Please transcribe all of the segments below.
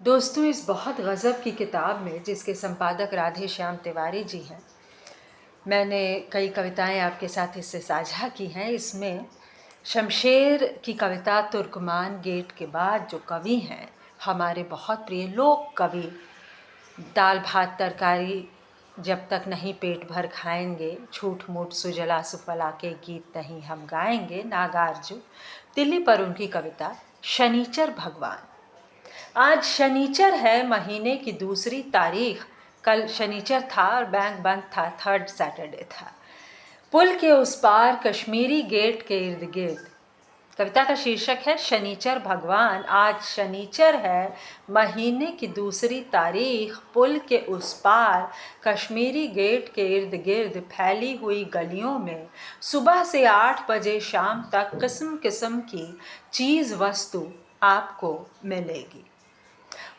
दोस्तों, इस बहुत गज़ब की किताब में जिसके संपादक राधे श्याम तिवारी जी हैं, मैंने कई कविताएं आपके साथ इससे साझा की हैं। इसमें शमशेर की कविता तुर्कमान गेट के बाद जो कवि हैं, हमारे बहुत प्रिय लोक कवि, दाल भात तरकारी जब तक नहीं पेट भर खाएंगे, झूठ मूठ सुजला सुफला के गीत नहीं हम गाएंगे, नागार्जुन। दिल्ली पर उनकी कविता शनिचर भगवान। आज शनिचर है, महीने की दूसरी तारीख। कल शनिचर था और बैंक बंद था, थर्ड सैटरडे था। पुल के उस पार कश्मीरी गेट के इर्द गिर्द। कविता का शीर्षक है शनिचर भगवान। आज शनिचर है, महीने की दूसरी तारीख। पुल के उस पार कश्मीरी गेट के इर्द गिर्द फैली हुई गलियों में सुबह से 8 बजे शाम तक किस्म किस्म की चीज़ वस्तु आपको मिलेगी।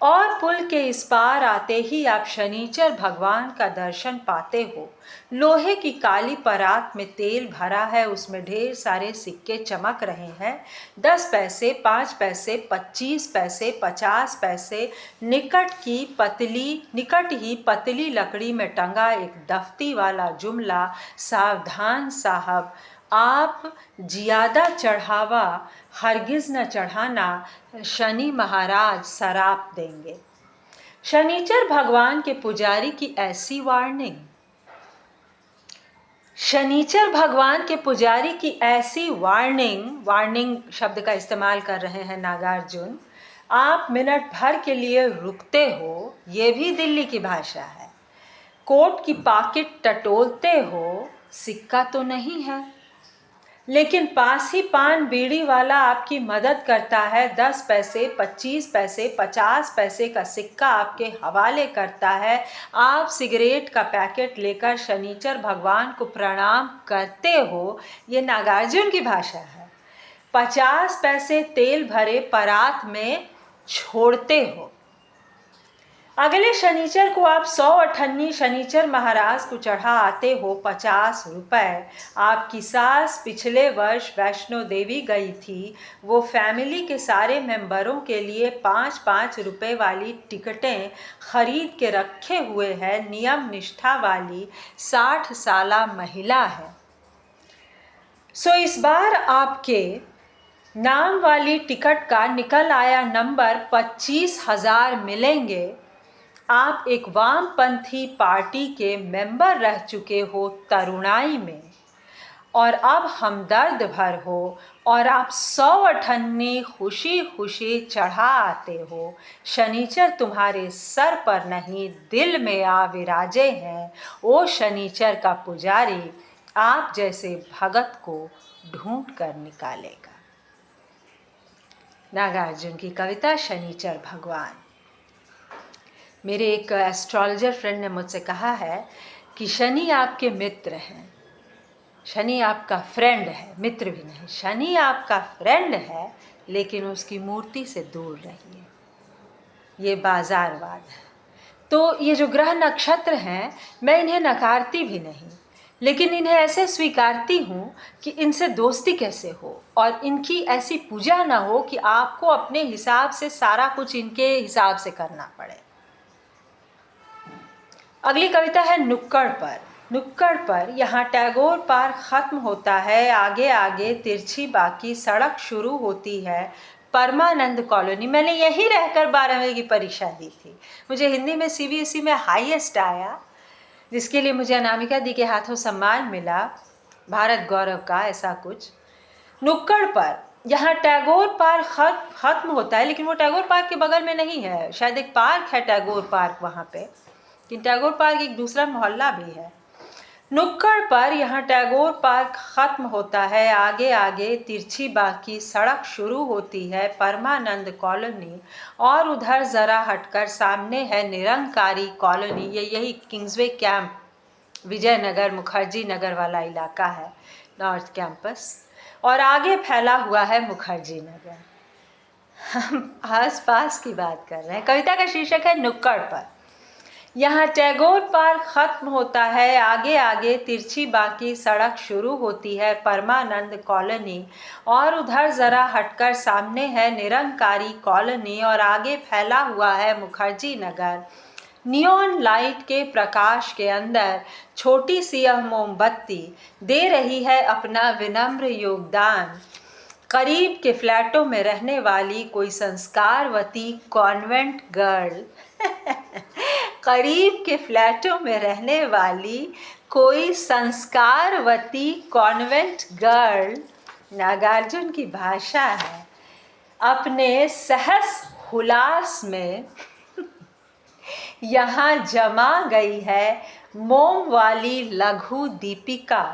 और पुल के इस पार आते ही आप शनिचर भगवान का दर्शन पाते हो। लोहे की काली परात में तेल भरा है, उसमें ढेर सारे सिक्के चमक रहे हैं। 10 पैसे, 5 पैसे, 25 पैसे, 50 पैसे। निकट ही पतली लकड़ी में टंगा एक दफ्ती वाला जुमला, सावधान साहब, आप जियादा चढ़ावा हरगिज़ न चढ़ाना, शनि महाराज सराप देंगे। शनिचर भगवान के पुजारी की ऐसी वार्निंग। शनिचर भगवान के पुजारी की ऐसी वार्निंग शब्द का इस्तेमाल कर रहे हैं नागार्जुन। आप मिनट भर के लिए रुकते हो, ये भी दिल्ली की भाषा है। कोट की पॉकेट टटोलते हो, सिक्का तो नहीं है, लेकिन पास ही पान बीड़ी वाला आपकी मदद करता है। 10 पैसे, 25 पैसे, 50 पैसे का सिक्का आपके हवाले करता है। आप सिगरेट का पैकेट लेकर शनिचर भगवान को प्रणाम करते हो, ये नागार्जुन की भाषा है। 50 पैसे तेल भरे परात में छोड़ते हो। अगले शनिचर को आप 100 अठन्नी शनिचर महाराज को चढ़ा आते हो 50 रुपए। आपकी सास पिछले वर्ष वैष्णो देवी गई थी। वो फैमिली के सारे मेंबरों के लिए 5-5 रुपए वाली टिकटें खरीद के रखे हुए है। नियम निष्ठा वाली 60 साला महिला है। सो इस बार आपके नाम वाली टिकट का निकल आया नंबर 25,000 मिलेंगे। आप एक वामपंथी पार्टी के मेंबर रह चुके हो तरुणाई में, और अब हमदर्द भर हो, और आप 100 अठन्नी खुशी खुशी चढ़ा आते हो। शनिचर तुम्हारे सर पर नहीं, दिल में आ विराजे हैं। ओ शनिचर का पुजारी, आप जैसे भगत को ढूंढ कर निकालेगा। नागार्जुन की कविता शनिचर भगवान। मेरे एक एस्ट्रोलॉजर फ्रेंड ने मुझसे कहा है कि शनि आपके मित्र हैं, शनि आपका फ्रेंड है, मित्र भी नहीं। शनि आपका फ्रेंड है, लेकिन उसकी मूर्ति से दूर रहिए। ये बाजारवाद है। तो ये जो ग्रह नक्षत्र हैं, मैं इन्हें नकारती भी नहीं, लेकिन इन्हें ऐसे स्वीकारती हूँ कि इनसे दोस्ती कैसे हो, और इनकी ऐसी पूजा ना हो कि आपको अपने हिसाब से सारा कुछ इनके हिसाब से करना पड़े। अगली कविता है नुक्कड़ पर। नुक्कड़ पर, यहाँ टैगोर पार्क ख़त्म होता है, आगे आगे तिरछी बाकी सड़क शुरू होती है, परमानंद कॉलोनी। मैंने यहीं रहकर 12वीं की परीक्षा दी थी। मुझे हिंदी में CBSE में हाईएस्ट आया, जिसके लिए मुझे अनामिका दी के हाथों सम्मान मिला, भारत गौरव का, ऐसा कुछ। नुक्कड़ पर, यहाँ टैगोर पार्क ख़त्म होता है, लेकिन वो टैगोर पार्क के बगल में नहीं है। शायद एक पार्क है टैगोर पार्क वहाँ पे, कि टैगोर पार्क एक दूसरा मोहल्ला भी है। नुक्कड़ पर, यहाँ टैगोर पार्क ख़त्म होता है, आगे आगे तिरछी बाकी सड़क शुरू होती है, परमानंद कॉलोनी, और उधर ज़रा हटकर सामने है निरंकारी कॉलोनी। यही किंग्सवे कैंप, विजयनगर, मुखर्जी नगर वाला इलाका है, नॉर्थ कैंपस, और आगे फैला हुआ है मुखर्जी नगर। हम आस पास की बात कर रहे हैं। कविता का शीर्षक है नुक्कड़ पर। यहाँ टैगोर पार्क खत्म होता है, आगे आगे तिरछी बाकी सड़क शुरू होती है परमानंद कॉलोनी, और उधर ज़रा हटकर सामने है निरंकारी कॉलोनी, और आगे फैला हुआ है मुखर्जी नगर। नियॉन लाइट के प्रकाश के अंदर छोटी सी यह मोमबत्ती दे रही है अपना विनम्र योगदान। करीब के फ्लैटों में रहने वाली कोई संस्कारवती कॉन्वेंट गर्ल करीब के फ्लैटों में रहने वाली कोई संस्कारवती कॉन्वेंट गर्ल, नागार्जुन की भाषा है, अपने सहस हुलास में यहाँ जमा गई है मोम वाली लघु दीपिका।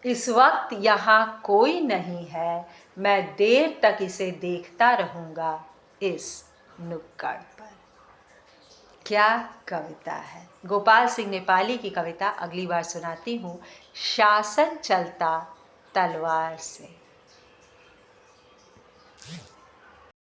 इस वक्त यहाँ कोई नहीं है, मैं देर तक इसे देखता रहूँगा इस नुक्कड़ पर। क्या कविता है! गोपाल सिंह नेपाली की कविता अगली बार सुनाती हूँ। शासन चलता तलवार से।